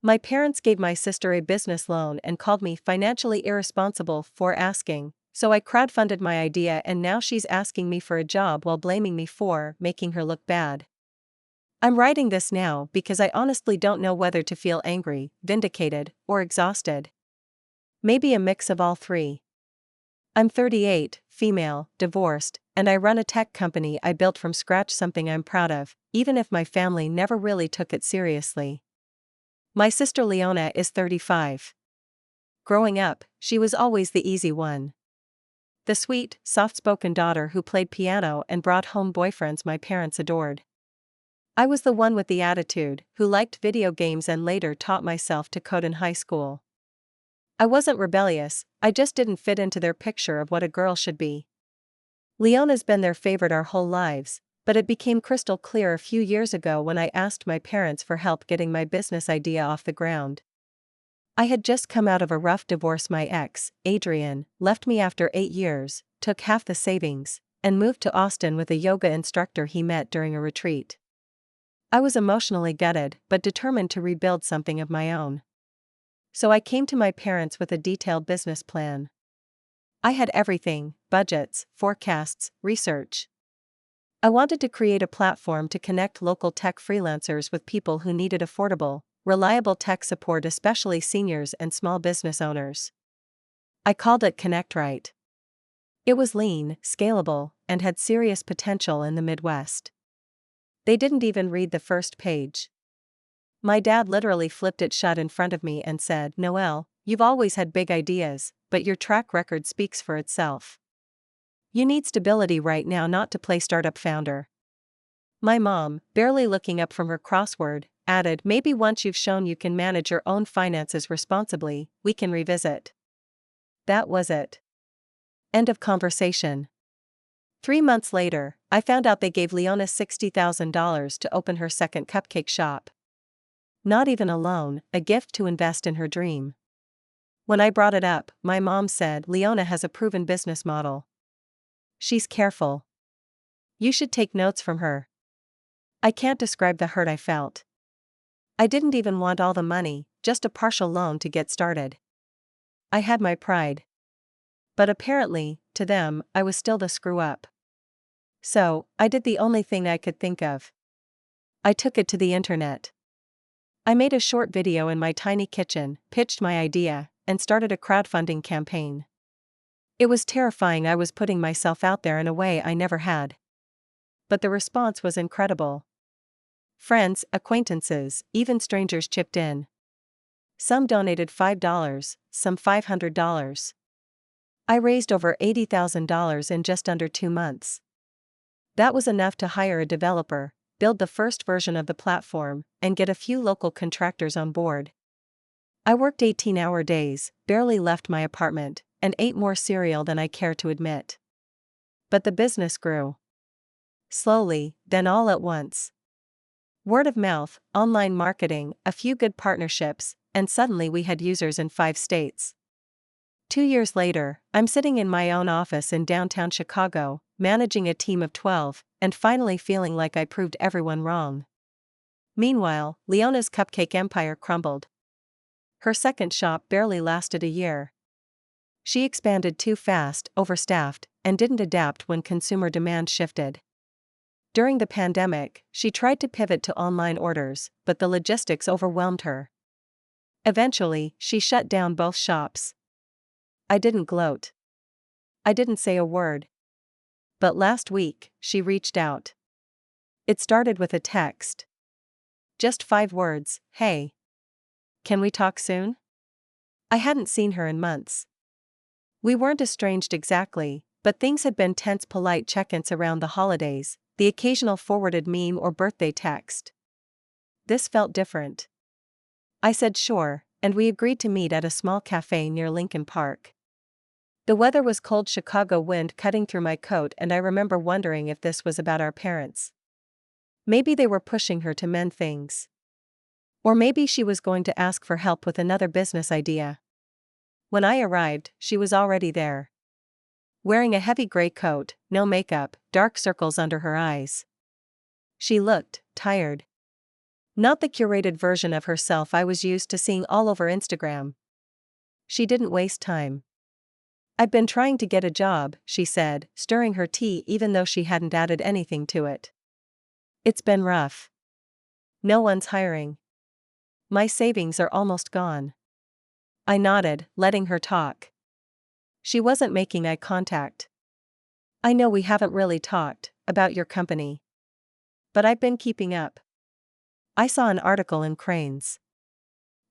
My parents gave my sister a business loan and called me financially irresponsible for asking, so I crowdfunded my idea and now she's asking me for a job while blaming me for making her look bad. I'm writing this now because I honestly don't know whether to feel angry, vindicated, or exhausted. Maybe a mix of all three. I'm 38, female, divorced, and I run a tech company I built from scratch, something I'm proud of, even if my family never really took it seriously. My sister Leona is 35. Growing up, she was always the easy one. The sweet, soft-spoken daughter who played piano and brought home boyfriends my parents adored. I was the one with the attitude, who liked video games and later taught myself to code in high school. I wasn't rebellious, I just didn't fit into their picture of what a girl should be. Leona's been their favorite our whole lives, but it became crystal clear a few years ago when I asked my parents for help getting my business idea off the ground. I had just come out of a rough divorce. My ex, Adrian, left me after 8 years, took half the savings, and moved to Austin with a yoga instructor he met during a retreat. I was emotionally gutted but determined to rebuild something of my own. So I came to my parents with a detailed business plan. I had everything: budgets, forecasts, research. I wanted to create a platform to connect local tech freelancers with people who needed affordable, reliable tech support, especially seniors and small business owners. I called it Connect Right. It was lean, scalable, and had serious potential in the Midwest. They didn't even read the first page. My dad literally flipped it shut in front of me and said, "Noelle, you've always had big ideas, but your track record speaks for itself. You need stability right now, not to play startup founder." My mom, barely looking up from her crossword, added, "Maybe once you've shown you can manage your own finances responsibly, we can revisit." That was it. End of conversation. 3 months later, I found out they gave Leona $60,000 to open her second cupcake shop. Not even a loan, a gift to invest in her dream. When I brought it up, my mom said, "Leona has a proven business model. She's careful. You should take notes from her." I can't describe the hurt I felt. I didn't even want all the money, just a partial loan to get started. I had my pride. But apparently, to them, I was still the screw-up. So, I did the only thing I could think of. I took it to the internet. I made a short video in my tiny kitchen, pitched my idea, and started a crowdfunding campaign. It was terrifying. I was putting myself out there in a way I never had. But the response was incredible. Friends, acquaintances, even strangers chipped in. Some donated $5, some $500. I raised over $80,000 in just under 2 months. That was enough to hire a developer, build the first version of the platform, and get a few local contractors on board. I worked 18-hour days, barely left my apartment, and ate more cereal than I care to admit. But the business grew. Slowly, then all at once. Word of mouth, online marketing, a few good partnerships, and suddenly we had users in 5 states. 2 years later, I'm sitting in my own office in downtown Chicago, managing a team of 12, and finally feeling like I proved everyone wrong. Meanwhile, Leona's cupcake empire crumbled. Her second shop barely lasted a year. She expanded too fast, overstaffed, and didn't adapt when consumer demand shifted. During the pandemic, she tried to pivot to online orders, but the logistics overwhelmed her. Eventually, she shut down both shops. I didn't gloat. I didn't say a word. But last week, she reached out. It started with a text. Just 5 words, "Hey. Can we talk soon?" I hadn't seen her in months. We weren't estranged exactly, but things had been tense. Polite check-ins around the holidays, the occasional forwarded meme or birthday text. This felt different. I said sure, and we agreed to meet at a small cafe near Lincoln Park. The weather was cold, Chicago wind cutting through my coat, and I remember wondering if this was about our parents. Maybe they were pushing her to mend things. Or maybe she was going to ask for help with another business idea. When I arrived, she was already there. Wearing a heavy gray coat, no makeup, dark circles under her eyes. She looked tired. Not the curated version of herself I was used to seeing all over Instagram. She didn't waste time. "I've been trying to get a job," she said, stirring her tea even though she hadn't added anything to it. "It's been rough. No one's hiring. My savings are almost gone." I nodded, letting her talk. She wasn't making eye contact. "I know we haven't really talked about your company. But I've been keeping up. I saw an article in Cranes.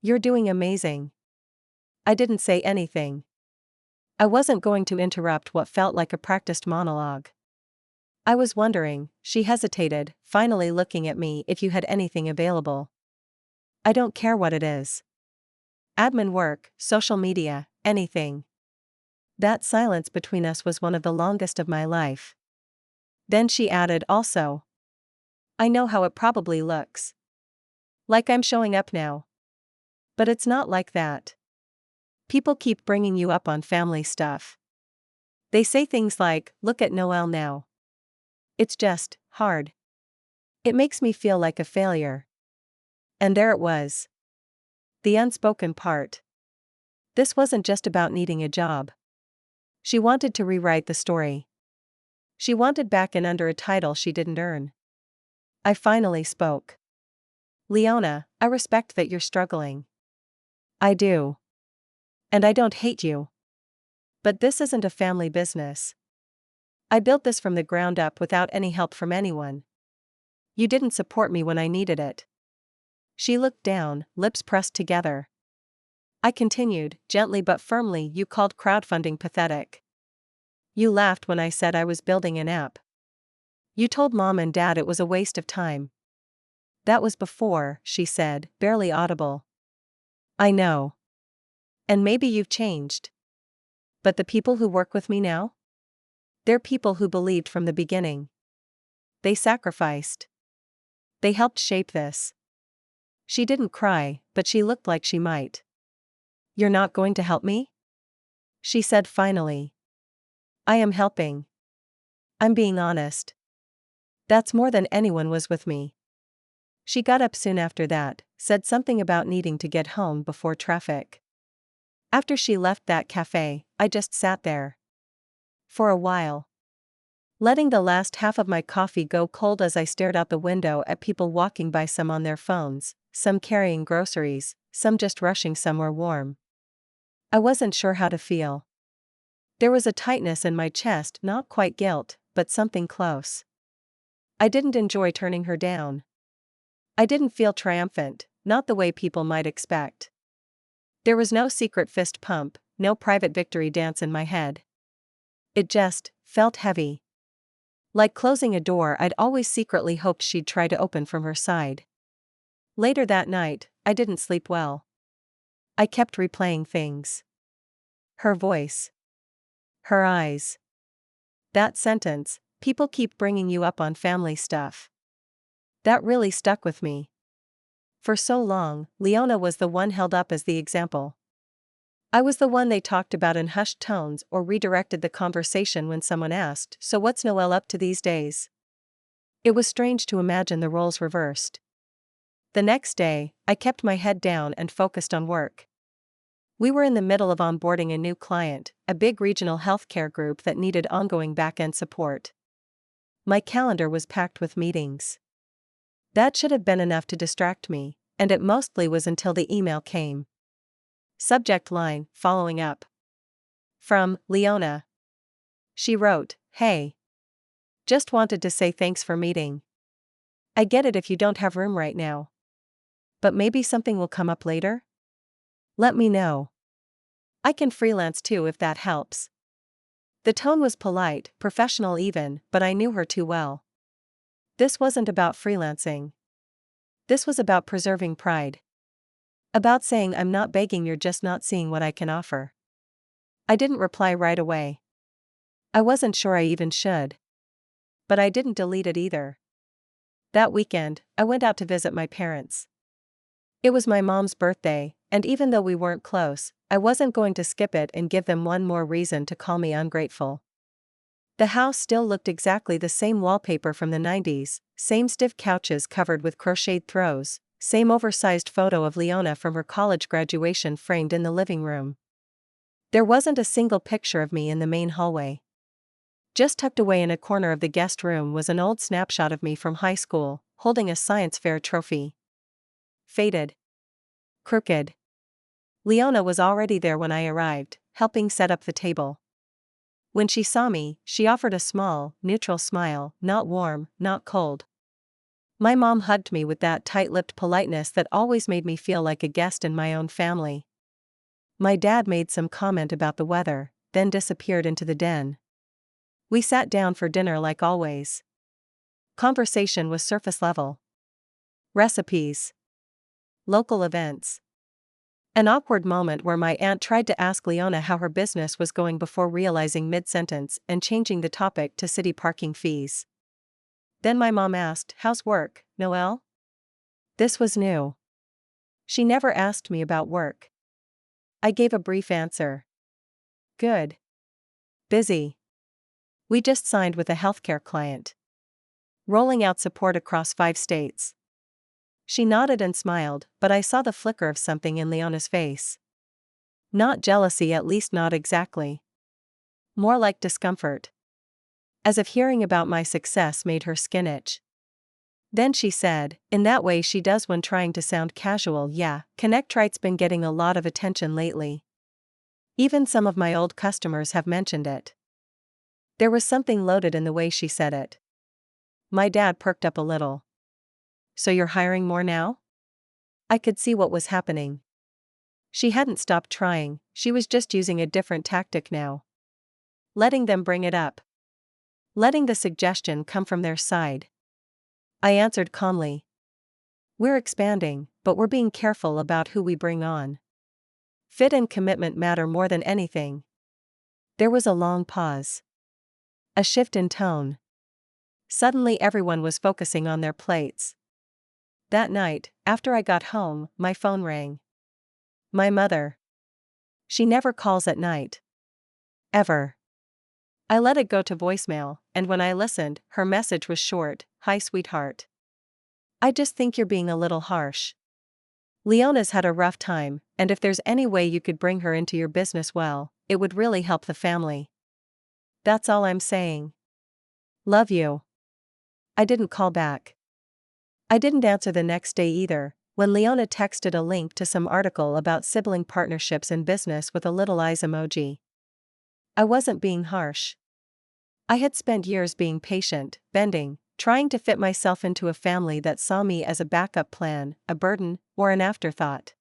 You're doing amazing." I didn't say anything. I wasn't going to interrupt what felt like a practiced monologue. "I was wondering," she hesitated, finally looking at me, "if you had anything available." "I don't care what it is. Admin work, social media, anything." That silence between us was one of the longest of my life. Then she added, "Also, I know how it probably looks. Like I'm showing up now. But it's not like that. People keep bringing you up on family stuff. They say things like, 'Look at Noelle now.' It's just hard. It makes me feel like a failure." And there it was. The unspoken part. This wasn't just about needing a job. She wanted to rewrite the story. She wanted back in under a title she didn't earn. I finally spoke. "Leona, I respect that you're struggling. I do. And I don't hate you. But this isn't a family business. I built this from the ground up without any help from anyone. You didn't support me when I needed it." She looked down, lips pressed together. I continued, gently but firmly, "You called crowdfunding pathetic. You laughed when I said I was building an app. You told Mom and Dad it was a waste of time." "That was before," she said, barely audible. "I know. And maybe you've changed. But the people who work with me now? They're people who believed from the beginning. They sacrificed. They helped shape this." She didn't cry, but she looked like she might. "You're not going to help me?" she said finally. "I am helping. I'm being honest. That's more than anyone was with me." She got up soon after that, said something about needing to get home before traffic. After she left that cafe, I just sat there. For a while. Letting the last half of my coffee go cold as I stared out the window at people walking by, some on their phones, some carrying groceries, some just rushing somewhere warm. I wasn't sure how to feel. There was a tightness in my chest, not quite guilt, but something close. I didn't enjoy turning her down. I didn't feel triumphant, not the way people might expect. There was no secret fist pump, no private victory dance in my head. It just felt heavy. Like closing a door I'd always secretly hoped she'd try to open from her side. Later that night, I didn't sleep well. I kept replaying things. Her voice. Her eyes. That sentence, "People keep bringing you up on family stuff." That really stuck with me. For so long, Leona was the one held up as the example. I was the one they talked about in hushed tones or redirected the conversation when someone asked, "So what's Noelle up to these days?" It was strange to imagine the roles reversed. The next day, I kept my head down and focused on work. We were in the middle of onboarding a new client, a big regional healthcare group that needed ongoing back-end support. My calendar was packed with meetings. That should have been enough to distract me, and it mostly was until the email came. Subject line, "Following up." From Leona. She wrote, "Hey. Just wanted to say thanks for meeting. I get it if you don't have room right now. But maybe something will come up later? Let me know. I can freelance too if that helps." The tone was polite, professional even, but I knew her too well. This wasn't about freelancing. This was about preserving pride. About saying, "I'm not begging, you're just not seeing what I can offer." I didn't reply right away. I wasn't sure I even should. But I didn't delete it either. That weekend, I went out to visit my parents. It was my mom's birthday, and even though we weren't close, I wasn't going to skip it and give them one more reason to call me ungrateful. The house still looked exactly the same: wallpaper from the 90s, same stiff couches covered with crocheted throws, Same oversized photo of Leona from her college graduation framed in the living room. There wasn't a single picture of me in the main hallway. Just tucked away in a corner of the guest room was an old snapshot of me from high school, holding a science fair trophy. Faded. Crooked. Leona was already there when I arrived, helping set up the table. When she saw me, she offered a small, neutral smile, not warm, not cold. My mom hugged me with that tight-lipped politeness that always made me feel like a guest in my own family. My dad made some comment about the weather, then disappeared into the den. We sat down for dinner like always. Conversation was surface level. Recipes. Local events. An awkward moment where my aunt tried to ask Leona how her business was going before realizing mid-sentence and changing the topic to city parking fees. Then my mom asked, "How's work, Noelle?" This was new. She never asked me about work. I gave a brief answer. Good. Busy. We just signed with a healthcare client. Rolling out support across 5 states. She nodded and smiled, but I saw the flicker of something in Leona's face. Not jealousy, at least not exactly. More like discomfort. As if hearing about my success made her skin itch. Then she said, in that way she does when trying to sound casual, "Yeah, ConnectRight's been getting a lot of attention lately. Even some of my old customers have mentioned it." There was something loaded in the way she said it. My dad perked up a little. "So you're hiring more now?" I could see what was happening. She hadn't stopped trying, she was just using a different tactic now. Letting them bring it up. Letting the suggestion come from their side. I answered calmly. "We're expanding, but we're being careful about who we bring on. Fit and commitment matter more than anything." There was a long pause. A shift in tone. Suddenly everyone was focusing on their plates. That night, after I got home, my phone rang. My mother. She never calls at night. Ever. I let it go to voicemail, and when I listened, her message was short. "Hi, sweetheart. I just think you're being a little harsh. Leona's had a rough time, and if there's any way you could bring her into your business, well, it would really help the family. That's all I'm saying. Love you." I didn't call back. I didn't answer the next day either, when Leona texted a link to some article about sibling partnerships in business with a little eyes emoji. I wasn't being harsh. I had spent years being patient, bending, trying to fit myself into a family that saw me as a backup plan, a burden, or an afterthought.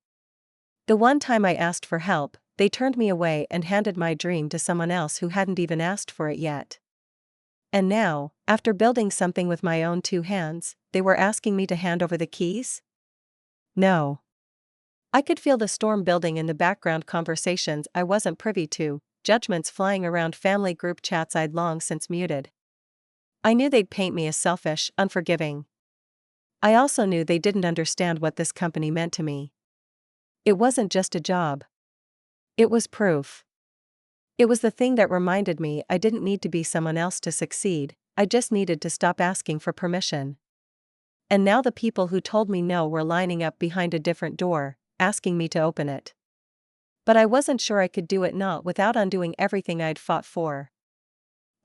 The one time I asked for help, they turned me away and handed my dream to someone else who hadn't even asked for it yet. And now, after building something with my own 2 hands, they were asking me to hand over the keys? No. I could feel the storm building in the background, conversations I wasn't privy to, judgments flying around family group chats I'd long since muted. I knew they'd paint me as selfish, unforgiving. I also knew they didn't understand what this company meant to me. It wasn't just a job. It was proof. It was the thing that reminded me I didn't need to be someone else to succeed, I just needed to stop asking for permission. And now the people who told me no were lining up behind a different door, asking me to open it. But I wasn't sure I could do it not without undoing everything I'd fought for.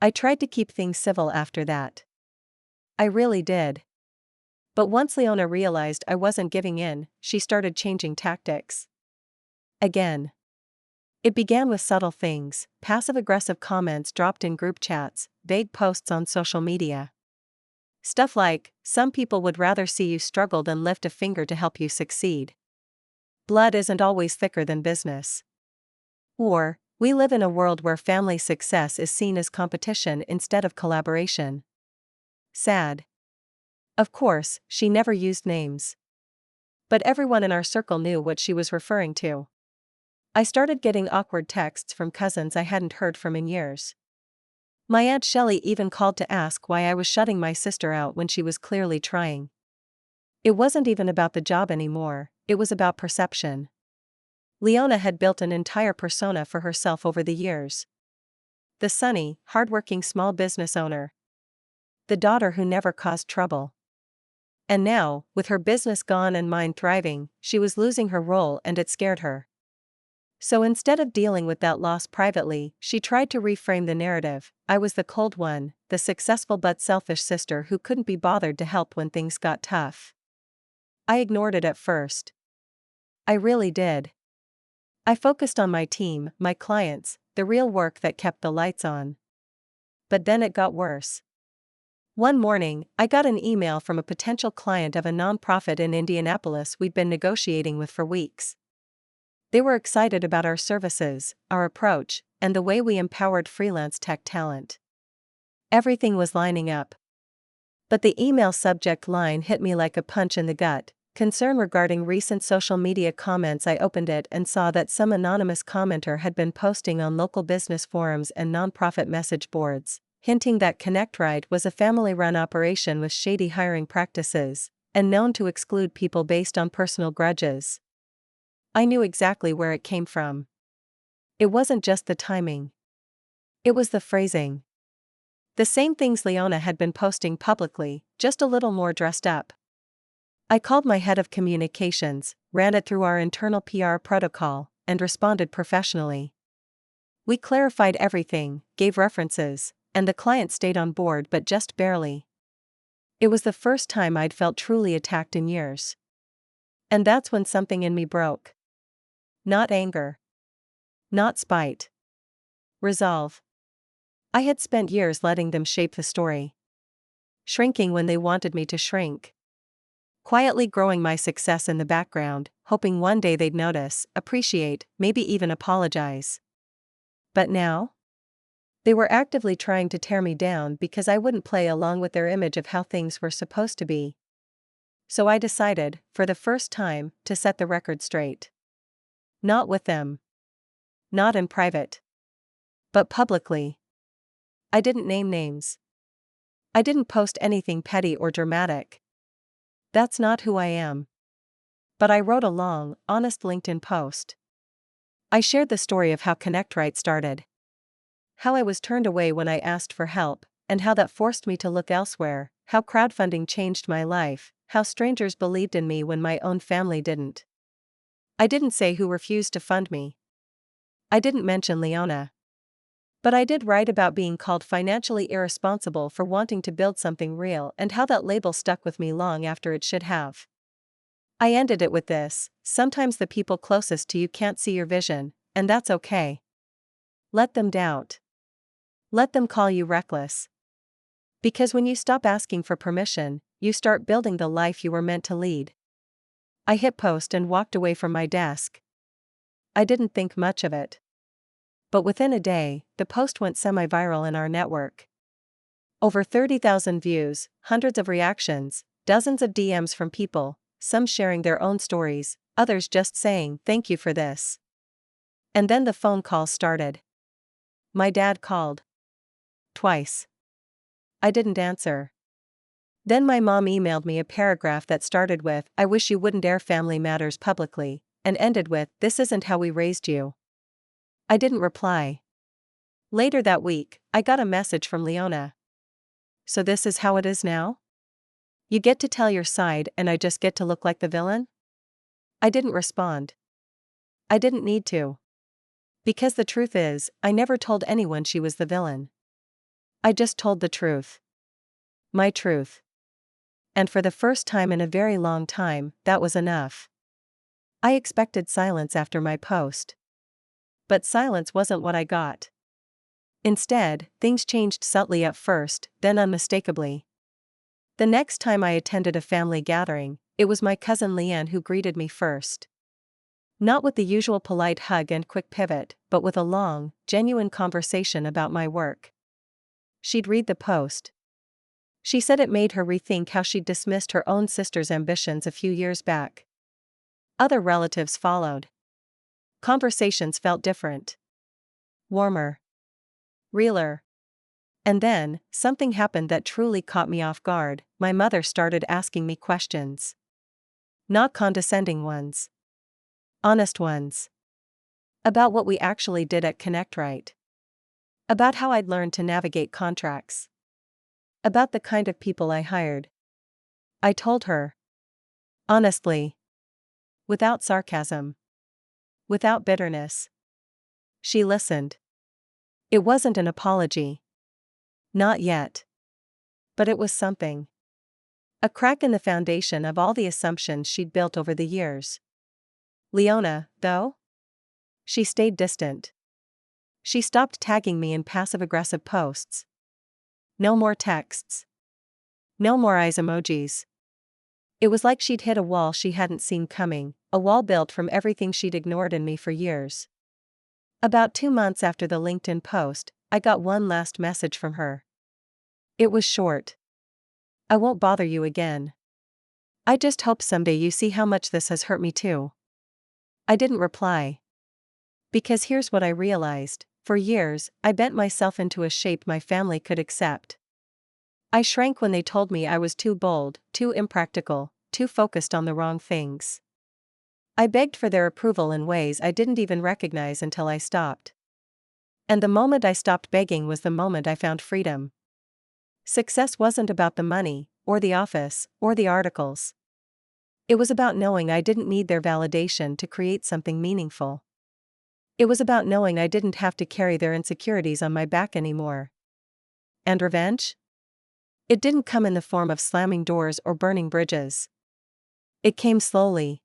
I tried to keep things civil after that. I really did. But once Leona realized I wasn't giving in, she started changing tactics. Again. It began with subtle things, passive-aggressive comments dropped in group chats, vague posts on social media. Stuff like, "Some people would rather see you struggle than lift a finger to help you succeed." "Blood isn't always thicker than business." Or, "We live in a world where family success is seen as competition instead of collaboration." Sad. Of course, she never used names. But everyone in our circle knew what she was referring to. I started getting awkward texts from cousins I hadn't heard from in years. My Aunt Shelley even called to ask why I was shutting my sister out when she was clearly trying. It wasn't even about the job anymore, it was about perception. Leona had built an entire persona for herself over the years. The sunny, hardworking small business owner. The daughter who never caused trouble. And now, with her business gone and mine thriving, she was losing her role and it scared her. So instead of dealing with that loss privately, she tried to reframe the narrative. I was the cold one, the successful but selfish sister who couldn't be bothered to help when things got tough. I ignored it at first. I really did. I focused on my team, my clients, the real work that kept the lights on. But then it got worse. One morning, I got an email from a potential client of a nonprofit in Indianapolis we'd been negotiating with for weeks. They were excited about our services, our approach, and the way we empowered freelance tech talent. Everything was lining up. But the email subject line hit me like a punch in the gut. Concern regarding recent social media comments. I opened it and saw that some anonymous commenter had been posting on local business forums and nonprofit message boards, hinting that ConnectRight was a family-run operation with shady hiring practices, and known to exclude people based on personal grudges. I knew exactly where it came from. It wasn't just the timing. It was the phrasing. The same things Leona had been posting publicly, just a little more dressed up. I called my head of communications, ran it through our internal PR protocol, and responded professionally. We clarified everything, gave references, and the client stayed on board, but just barely. It was the first time I'd felt truly attacked in years. And that's when something in me broke. Not anger. Not spite. Resolve. I had spent years letting them shape the story. Shrinking when they wanted me to shrink. Quietly growing my success in the background, hoping one day they'd notice, appreciate, maybe even apologize. But now? They were actively trying to tear me down because I wouldn't play along with their image of how things were supposed to be. So I decided, for the first time, to set the record straight. Not with them. Not in private. But publicly. I didn't name names. I didn't post anything petty or dramatic. That's not who I am. But I wrote a long, honest LinkedIn post. I shared the story of how ConnectRight started. How I was turned away when I asked for help, and how that forced me to look elsewhere, how crowdfunding changed my life, how strangers believed in me when my own family didn't. I didn't say who refused to fund me. I didn't mention Leona. But I did write about being called financially irresponsible for wanting to build something real and how that label stuck with me long after it should have. I ended it with this: sometimes the people closest to you can't see your vision, and that's okay. Let them doubt. Let them call you reckless. Because when you stop asking for permission, you start building the life you were meant to lead. I hit post and walked away from my desk. I didn't think much of it. But within a day, the post went semi-viral in our network. Over 30,000 views, hundreds of reactions, dozens of DMs from people, some sharing their own stories, others just saying, "Thank you for this." And then the phone calls started. My dad called. Twice. I didn't answer. Then my mom emailed me a paragraph that started with, "I wish you wouldn't air family matters publicly," and ended with, "This isn't how we raised you." I didn't reply. Later that week, I got a message from Leona. "So this is how it is now? You get to tell your side and I just get to look like the villain?" I didn't respond. I didn't need to. Because the truth is, I never told anyone she was the villain. I just told the truth. My truth. And for the first time in a very long time, that was enough. I expected silence after my post. But silence wasn't what I got. Instead, things changed subtly at first, then unmistakably. The next time I attended a family gathering, it was my cousin Leanne who greeted me first. Not with the usual polite hug and quick pivot, but with a long, genuine conversation about my work. She'd read the post. She said it made her rethink how she'd dismissed her own sister's ambitions a few years back. Other relatives followed. Conversations felt different. Warmer. Realer. And then, something happened that truly caught me off guard. My mother started asking me questions. Not condescending ones. Honest ones. About what we actually did at ConnectRight. About how I'd learned to navigate contracts. About the kind of people I hired. I told her. Honestly. Without sarcasm. Without bitterness. She listened. It wasn't an apology. Not yet. But it was something. A crack in the foundation of all the assumptions she'd built over the years. Leona, though? She stayed distant. She stopped tagging me in passive-aggressive posts. No more texts. No more eyes emojis. It was like she'd hit a wall she hadn't seen coming, a wall built from everything she'd ignored in me for years. About 2 months after the LinkedIn post, I got one last message from her. It was short. I won't bother you again. I just hope someday you see how much this has hurt me too. I didn't reply. Because here's what I realized: for years, I bent myself into a shape my family could accept. I shrank when they told me I was too bold, too impractical, too focused on the wrong things. I begged for their approval in ways I didn't even recognize until I stopped. And the moment I stopped begging was the moment I found freedom. Success wasn't about the money, or the office, or the articles. It was about knowing I didn't need their validation to create something meaningful. It was about knowing I didn't have to carry their insecurities on my back anymore. And revenge? It didn't come in the form of slamming doors or burning bridges. It came slowly.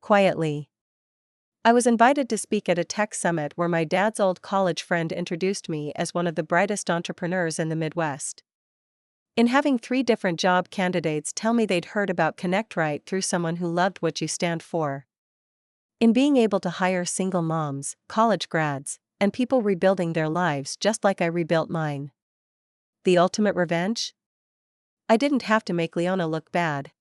Quietly. I was invited to speak at a tech summit where my dad's old college friend introduced me as one of the brightest entrepreneurs in the Midwest. In having 3 different job candidates tell me they'd heard about Connect Right through someone who loved what you stand for. In being able to hire single moms, college grads, and people rebuilding their lives just like I rebuilt mine. The ultimate revenge? I didn't have to make Leona look bad.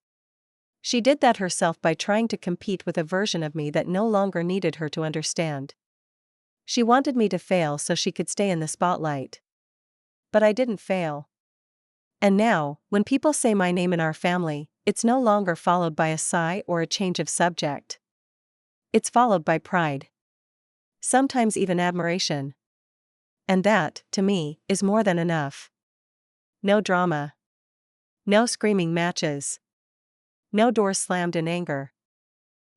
She did that herself by trying to compete with a version of me that no longer needed her to understand. She wanted me to fail so she could stay in the spotlight. But I didn't fail. And now, when people say my name in our family, it's no longer followed by a sigh or a change of subject. It's followed by pride. Sometimes even admiration. And that, to me, is more than enough. No drama. No screaming matches. No doors slammed in anger.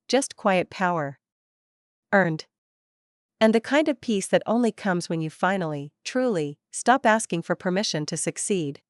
Just quiet power. Earned. And the kind of peace that only comes when you finally, truly, stop asking for permission to succeed.